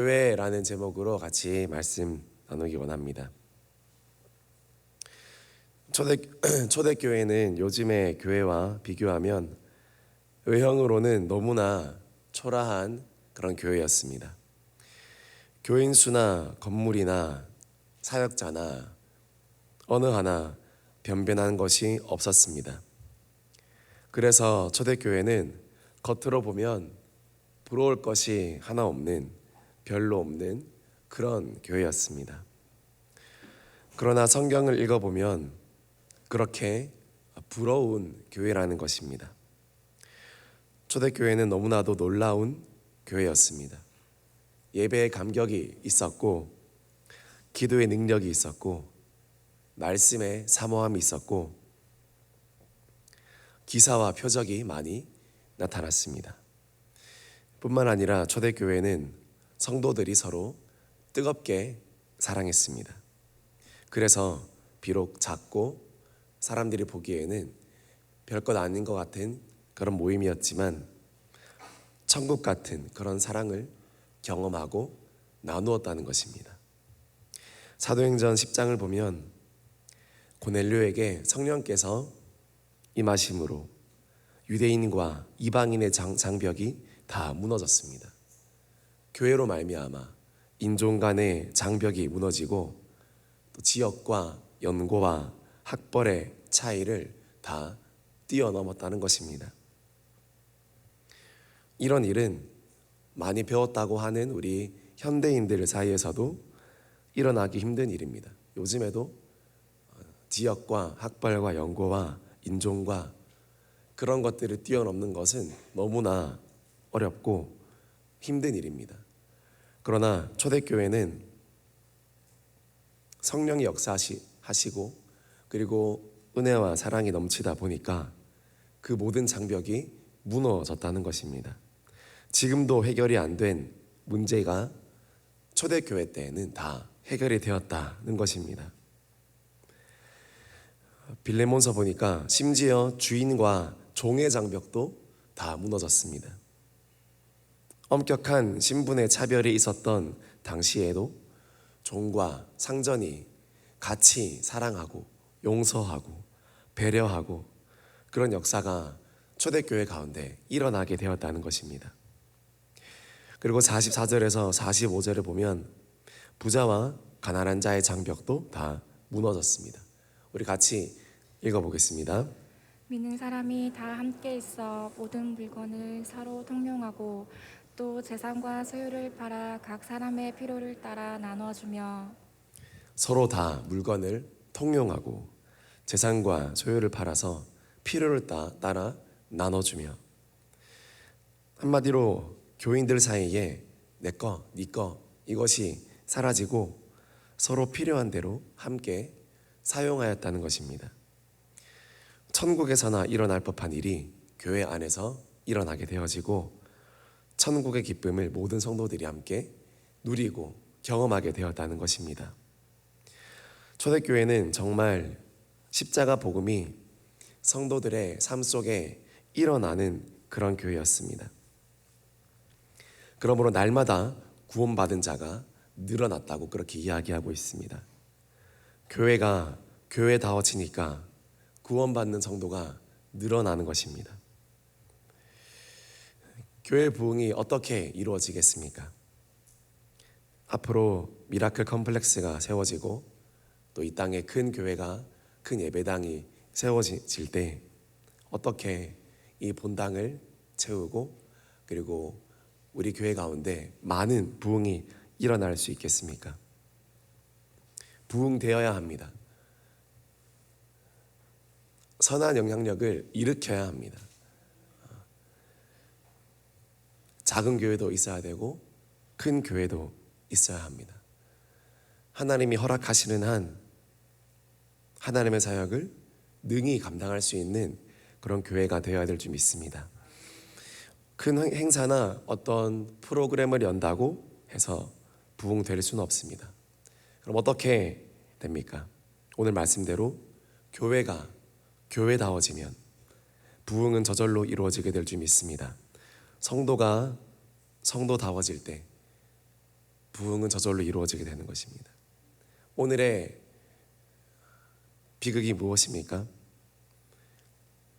교회라는 제목으로 같이 말씀 나누기 원합니다. 초대교회는 요즘의 교회와 비교하면 외형으로는 너무나 초라한 그런 교회였습니다. 교인 수나 건물이나 사역자나 어느 하나 변변한 것이 없었습니다. 그래서 초대교회는 겉으로 보면 부러울 것이 하나 없는, 별로 없는 그런 교회였습니다. 그러나 성경을 읽어보면 그렇게 부러운 교회라는 것입니다. 초대교회는 너무나도 놀라운 교회였습니다. 예배의 감격이 있었고, 기도의 능력이 있었고, 말씀의 사모함이 있었고, 기사와 표적이 많이 나타났습니다. 뿐만 아니라 초대교회는 성도들이 서로 뜨겁게 사랑했습니다. 그래서 비록 작고 사람들이 보기에는 별것 아닌 것 같은 그런 모임이었지만 천국 같은 그런 사랑을 경험하고 나누었다는 것입니다. 사도행전 10장을 보면 고넬료에게 성령께서 임하심으로 유대인과 이방인의 장벽이 다 무너졌습니다. 교회로 말미암아 인종 간의 장벽이 무너지고 또 지역과 연고와 학벌의 차이를 다 뛰어넘었다는 것입니다. 이런 일은 많이 배웠다고 하는 우리 현대인들 사이에서도 일어나기 힘든 일입니다. 요즘에도 지역과 학벌과 연고와 인종과 그런 것들을 뛰어넘는 것은 너무나 어렵고 힘든 일입니다. 그러나 초대교회는 성령이 역사하시고 그리고 은혜와 사랑이 넘치다 보니까 그 모든 장벽이 무너졌다는 것입니다. 지금도 해결이 안 된 문제가 초대교회 때에는 다 해결이 되었다는 것입니다. 빌레몬서 보니까 심지어 주인과 종의 장벽도 다 무너졌습니다. 엄격한 신분의 차별이 있었던 당시에도 종과 상전이 같이 사랑하고 용서하고 배려하고 그런 역사가 초대교회 가운데 일어나게 되었다는 것입니다. 그리고 44절에서 45절을 보면 부자와 가난한 자의 장벽도 다 무너졌습니다. 우리 같이 읽어보겠습니다. 믿는 사람이 다 함께 있어 모든 물건을 서로 통용하고 또 재산과 소유를 팔아 각 사람의 필요를 따라 나눠주며 서로 다 물건을 통용하고 재산과 소유를 팔아서 필요를 따라 나눠주며, 한마디로 교인들 사이에 내 거, 네 거 이것이 사라지고 서로 필요한 대로 함께 사용하였다는 것입니다. 천국에서나 일어날 법한 일이 교회 안에서 일어나게 되어지고 천국의 기쁨을 모든 성도들이 함께 누리고 경험하게 되었다는 것입니다. 초대교회는 정말 십자가 복음이 성도들의 삶 속에 일어나는 그런 교회였습니다. 그러므로 날마다 구원받은 자가 늘어났다고 그렇게 이야기하고 있습니다. 교회가 교회다워지니까 구원받는 성도가 늘어나는 것입니다. 교회 부흥이 어떻게 이루어지겠습니까? 앞으로 미라클 컴플렉스가 세워지고 또 이 땅에 큰 교회가, 큰 예배당이 세워질 때 어떻게 이 본당을 채우고 그리고 우리 교회 가운데 많은 부흥이 일어날 수 있겠습니까? 부흥되어야 합니다. 선한 영향력을 일으켜야 합니다. 작은 교회도 있어야 되고 큰 교회도 있어야 합니다. 하나님이 허락하시는 한 하나님의 사역을 능히 감당할 수 있는 그런 교회가 되어야 될 줄 믿습니다. 큰 행사나 어떤 프로그램을 연다고 해서 부흥될 수는 없습니다. 그럼 어떻게 됩니까? 오늘 말씀대로 교회가 교회다워지면 부흥은 저절로 이루어지게 될 줄 믿습니다. 성도가 성도다워질 때 부흥은 저절로 이루어지게 되는 것입니다. 오늘의 비극이 무엇입니까?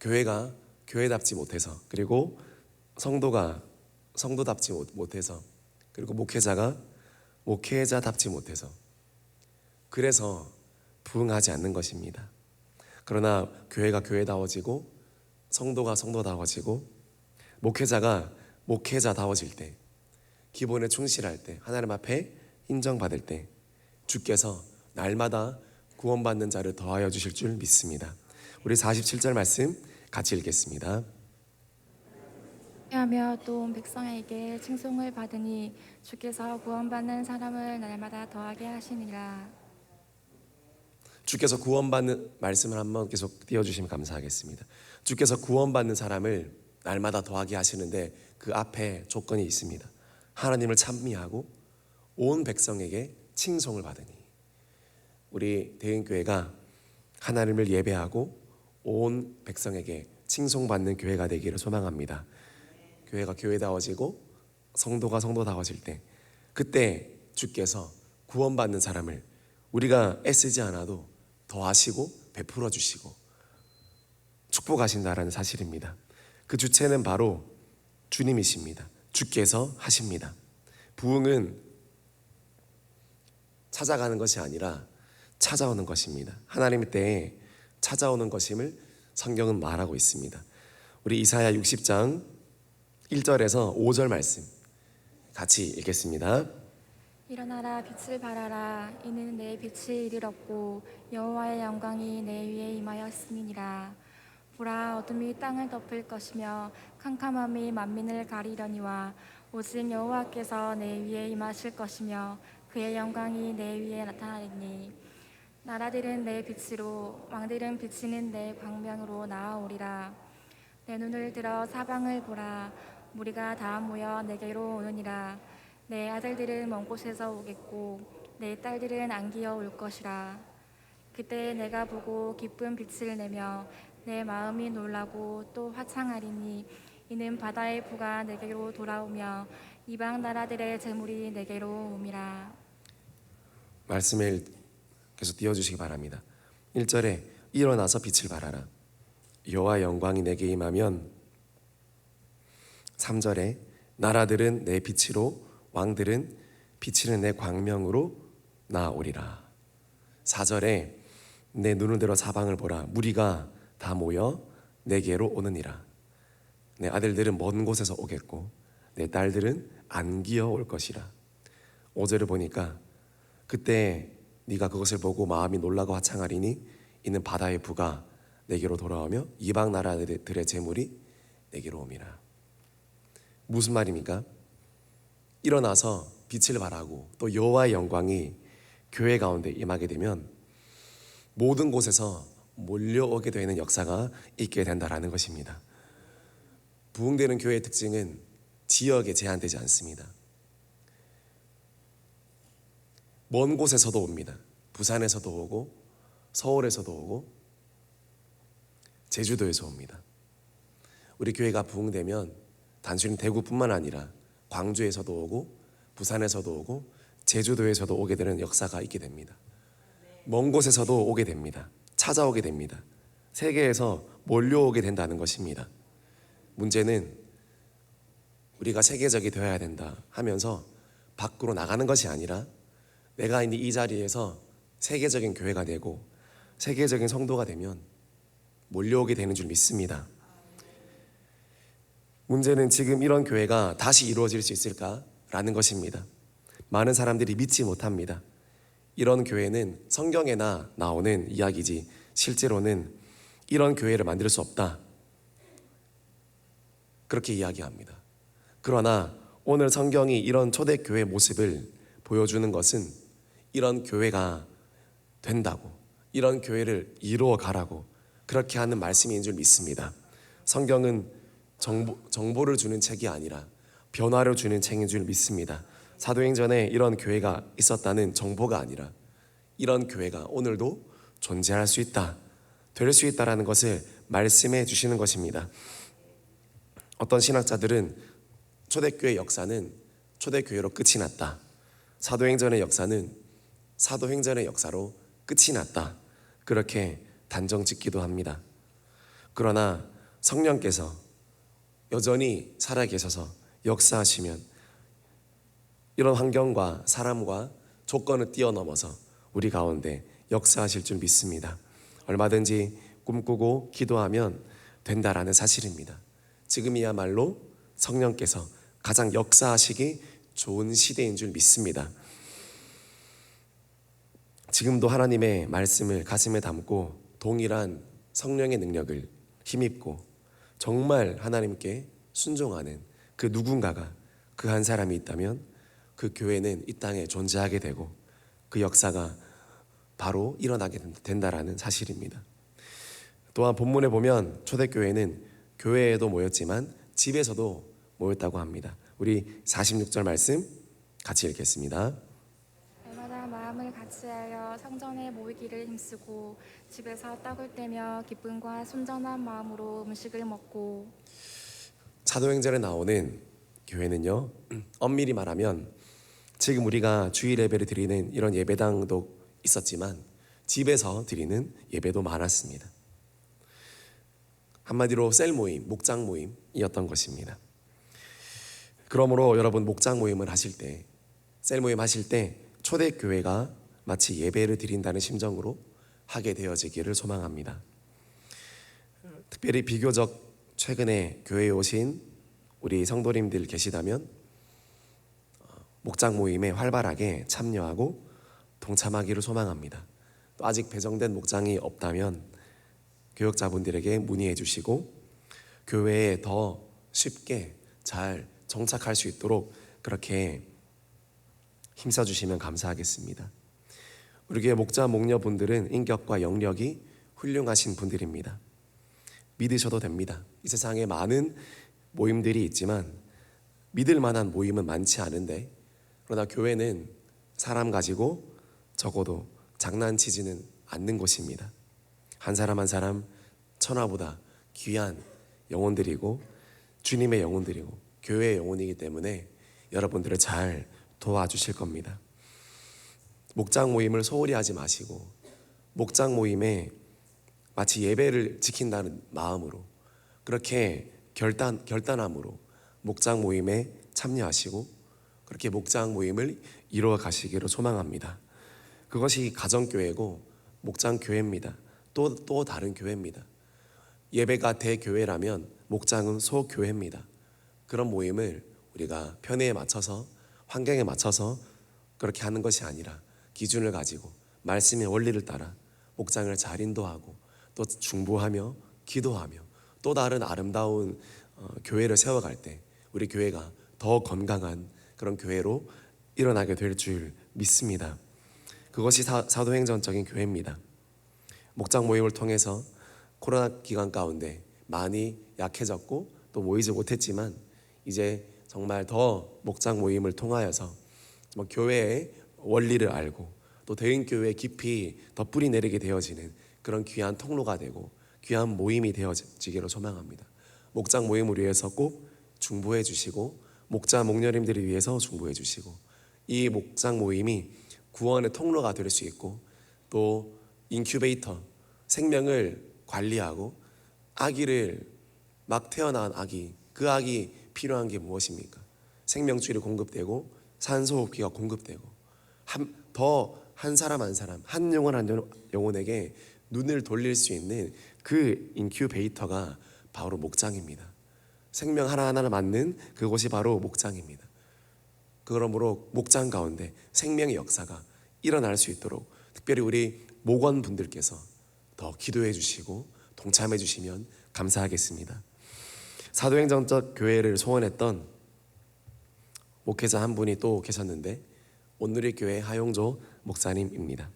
교회가 교회답지 못해서, 그리고 성도가 성도답지 못해서, 그리고 목회자가 목회자답지 못해서, 그래서 부흥하지 않는 것입니다. 그러나 교회가 교회다워지고 성도가 성도다워지고 목회자가 목회자다워질 때, 기본에 충실할 때, 하나님 앞에 인정받을 때 주께서 날마다 구원받는 자를 더하여 주실 줄 믿습니다. 우리 47절 말씀 같이 읽겠습니다. 하며 또 온 백성에게 칭송을 받으니 주께서 구원받는 사람을 날마다 더하게 하시니라. 주께서 구원받는 말씀을 한번 계속 띄워주시면 감사하겠습니다. 주께서 구원받는 사람을 날마다 더하게 하시는데 그 앞에 조건이 있습니다. 하나님을 찬미하고 온 백성에게 칭송을 받으니, 우리 대인교회가 하나님을 예배하고 온 백성에게 칭송받는 교회가 되기를 소망합니다. 교회가 교회다워지고 성도가 성도다워질 때, 그때 주께서 구원받는 사람을 우리가 애쓰지 않아도 더하시고 베풀어 주시고 축복하신다라는 사실입니다. 그 주체는 바로 주님이십니다. 주께서 하십니다. 부흥은 찾아가는 것이 아니라 찾아오는 것입니다. 하나님의 때에 찾아오는 것임을 성경은 말하고 있습니다. 우리 이사야 60장 1절에서 5절 말씀 같이 읽겠습니다. 일어나라 빛을 발하라 이는 내 빛이 이르렀고 여호와의 영광이 내 위에 임하였음이니라. 보라 어둠이 땅을 덮을 것이며 캄캄함이 만민을 가리려니와 오직 여호와께서 내 위에 임하실 것이며 그의 영광이 내 위에 나타나리니 나라들은 내 빛으로 왕들은 비치는 내 광명으로 나아오리라. 내 눈을 들어 사방을 보라 무리가 다 모여 내게로 오느니라. 내 아들들은 먼 곳에서 오겠고 내 딸들은 안기어 올 것이라. 그때 내가 보고 기쁜 빛을 내며 내 마음이 놀라고 또 화창하리니 이는 바다의 부가 내게로 돌아오며 이방 나라들의 재물이 내게로 옴이라. 말씀을 계속 띄워주시기 바랍니다. 1절에 일어나서 빛을 발하라 여호와의 영광이 내게 임하면, 3절에 나라들은 내 빛으로 왕들은 비치는 내 광명으로 나아오리라. 4절에 내 눈을 들어 사방을 보라 무리가 다 모여 내게로 오느니라. 내 아들들은 먼 곳에서 오겠고 내 딸들은 안기어 올 것이라. 5절을 보니까 그때 네가 그것을 보고 마음이 놀라고 화창하리니 이는 바다의 부가 내게로 돌아오며 이방 나라들의 재물이 내게로 옴이라. 무슨 말입니까? 일어나서 빛을 발하고 또 여호와의 영광이 교회 가운데 임하게 되면 모든 곳에서 몰려오게 되는 역사가 있게 된다라는 것입니다. 부흥되는 교회의 특징은 지역에 제한되지 않습니다. 먼 곳에서도 옵니다. 부산에서도 오고 서울에서도 오고 제주도에서 옵니다. 우리 교회가 부흥되면 단순히 대구뿐만 아니라 광주에서도 오고 부산에서도 오고 제주도에서도 오게 되는 역사가 있게 됩니다. 먼 곳에서도 오게 됩니다. 찾아오게 됩니다. 세계에서 몰려오게 된다는 것입니다. 문제는 우리가 세계적이 되어야 된다 하면서 밖으로 나가는 것이 아니라 내가 있는 이 자리에서 세계적인 교회가 되고 세계적인 성도가 되면 몰려오게 되는 줄 믿습니다. 문제는 지금 이런 교회가 다시 이루어질 수 있을까라는 것입니다. 많은 사람들이 믿지 못합니다. 이런 교회는 성경에나 나오는 이야기지 실제로는 이런 교회를 만들 수 없다, 그렇게 이야기합니다. 그러나 오늘 성경이 이런 초대교회 모습을 보여주는 것은 이런 교회가 된다고, 이런 교회를 이루어 가라고 그렇게 하는 말씀인 줄 믿습니다. 성경은 정보를 주는 책이 아니라 변화를 주는 책인 줄 믿습니다. 사도행전에 이런 교회가 있었다는 정보가 아니라 이런 교회가 오늘도 존재할 수 있다, 될 수 있다라는 것을 말씀해 주시는 것입니다. 어떤 신학자들은 초대교회 역사는 초대교회로 끝이 났다, 사도행전의 역사는 사도행전의 역사로 끝이 났다, 그렇게 단정 짓기도 합니다. 그러나 성령께서 여전히 살아계셔서 역사하시면 이런 환경과 사람과 조건을 뛰어넘어서 우리 가운데 역사하실 줄 믿습니다. 얼마든지 꿈꾸고 기도하면 된다라는 사실입니다. 지금이야말로 성령께서 가장 역사하시기 좋은 시대인 줄 믿습니다. 지금도 하나님의 말씀을 가슴에 담고 동일한 성령의 능력을 힘입고 정말 하나님께 순종하는 그 누군가가, 그 한 사람이 있다면 그 교회는 이 땅에 존재하게 되고 그 역사가 바로 일어나게 된다라는 사실입니다. 또한 본문에 보면 초대교회는 교회에도 모였지만 집에서도 모였다고 합니다. 우리 46절 말씀 같이 읽겠습니다. 날마다 마음을 같이하여 성전에 모이기를 힘쓰고 집에서 떡을 떼며 기쁨과 순전한 마음으로 음식을 먹고. 사도행전에 나오는 교회는요, 엄밀히 말하면 지금 우리가 주일 예배를 드리는 이런 예배당도 있었지만 집에서 드리는 예배도 많았습니다. 한마디로 셀 모임, 목장 모임이었던 것입니다. 그러므로 여러분, 목장 모임을 하실 때, 셀 모임 하실 때 초대교회가 마치 예배를 드린다는 심정으로 하게 되어지기를 소망합니다. 특별히 비교적 최근에 교회에 오신 우리 성도님들 계시다면 목장 모임에 활발하게 참여하고 동참하기를 소망합니다. 또 아직 배정된 목장이 없다면 교역자분들에게 문의해 주시고 교회에 더 쉽게 잘 정착할 수 있도록 그렇게 힘써 주시면 감사하겠습니다. 우리 교회 목자 목녀분들은 인격과 영력이 훌륭하신 분들입니다. 믿으셔도 됩니다. 이 세상에 많은 모임들이 있지만 믿을 만한 모임은 많지 않은데, 그러나 교회는 사람 가지고 적어도 장난치지는 않는 곳입니다. 한 사람 한 사람 천하보다 귀한 영혼들이고 주님의 영혼들이고 교회의 영혼이기 때문에 여러분들을 잘 도와주실 겁니다. 목장 모임을 소홀히 하지 마시고 목장 모임에 마치 예배를 지킨다는 마음으로 그렇게 결단함으로 목장 모임에 참여하시고 그렇게 목장 모임을 이루어 가시기를 소망합니다. 그것이 가정교회고 목장교회입니다. 또 다른 교회입니다. 예배가 대교회라면 목장은 소교회입니다. 그런 모임을 우리가 편의에 맞춰서 환경에 맞춰서 그렇게 하는 것이 아니라 기준을 가지고 말씀의 원리를 따라 목장을 잘 인도하고 또 중보하며 기도하며 또 다른 아름다운 교회를 세워갈 때 우리 교회가 더 건강한 그런 교회로 일어나게 될 줄 믿습니다. 그것이 사도행전적인 교회입니다. 목장 모임을 통해서 코로나 기간 가운데 많이 약해졌고 또 모이지 못했지만 이제 정말 더 목장 모임을 통하여서 교회의 원리를 알고 또 대인교회에 깊이 더 뿌리 내리게 되어지는 그런 귀한 통로가 되고 귀한 모임이 되어지기를 소망합니다. 목장 모임을 위해서 꼭 중보해 주시고 목자 목녀님들을 위해서 중보해 주시고 이 목장 모임이 구원의 통로가 될 수 있고 또 인큐베이터 생명을 관리하고 아기를 막 태어난 아기 그 아기 필요한 게 무엇입니까? 생명줄이 공급되고 산소호흡기가 공급되고 한 사람 한 영혼 한 영혼에게 눈을 돌릴 수 있는 그 인큐베이터가 바로 목장입니다. 생명 하나하나를 맞는 그곳이 바로 목장입니다. 그러므로 목장 가운데 생명의 역사가 일어날 수 있도록 특별히 우리 목원분들께서 더 기도해 주시고 동참해 주시면 감사하겠습니다. 사도행전적 교회를 소원했던 목회자 한 분이 또 계셨는데 온누리교회 하용조 목사님입니다.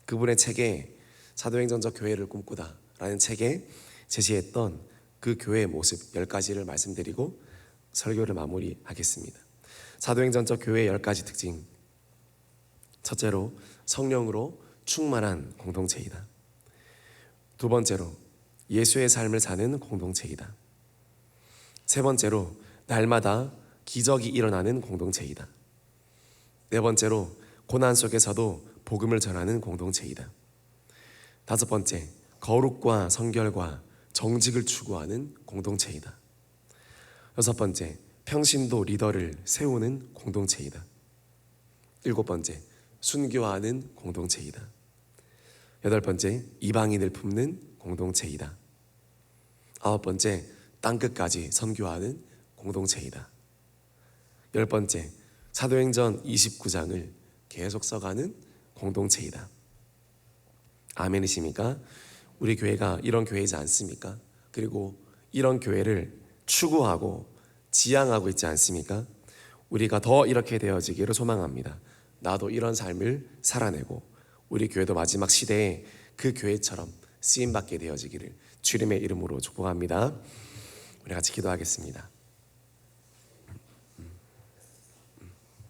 그분의 책에 사도행전적 교회를 꿈꾸다 라는 책에 제시했던 그 교회의 모습 10가지를 말씀드리고 설교를 마무리하겠습니다. 사도행전적 교회의 10가지 특징. 첫째로 성령으로 충만한 공동체이다. 두 번째로 예수의 삶을 사는 공동체이다. 세 번째로 날마다 기적이 일어나는 공동체이다. 네 번째로 고난 속에서도 복음을 전하는 공동체이다. 다섯 번째, 거룩과 성결과 정직을 추구하는 공동체이다. 여섯 번째, 평신도 리더를 세우는 공동체이다. 일곱 번째, 순교하는 공동체이다. 여덟 번째, 이방인을 품는 공동체이다. 아홉 번째, 땅끝까지 선교하는 공동체이다. 열 번째, 사도행전 29장을 계속 써가는 공동체이다. 아멘이십니까? 우리 교회가 이런 교회이지 않습니까? 그리고 이런 교회를 추구하고 지향하고 있지 않습니까? 우리가 더 이렇게 되어지기를 소망합니다. 나도 이런 삶을 살아내고 우리 교회도 마지막 시대에 그 교회처럼 쓰임받게 되어지기를 주님의 이름으로 축복합니다. 우리 같이 기도하겠습니다.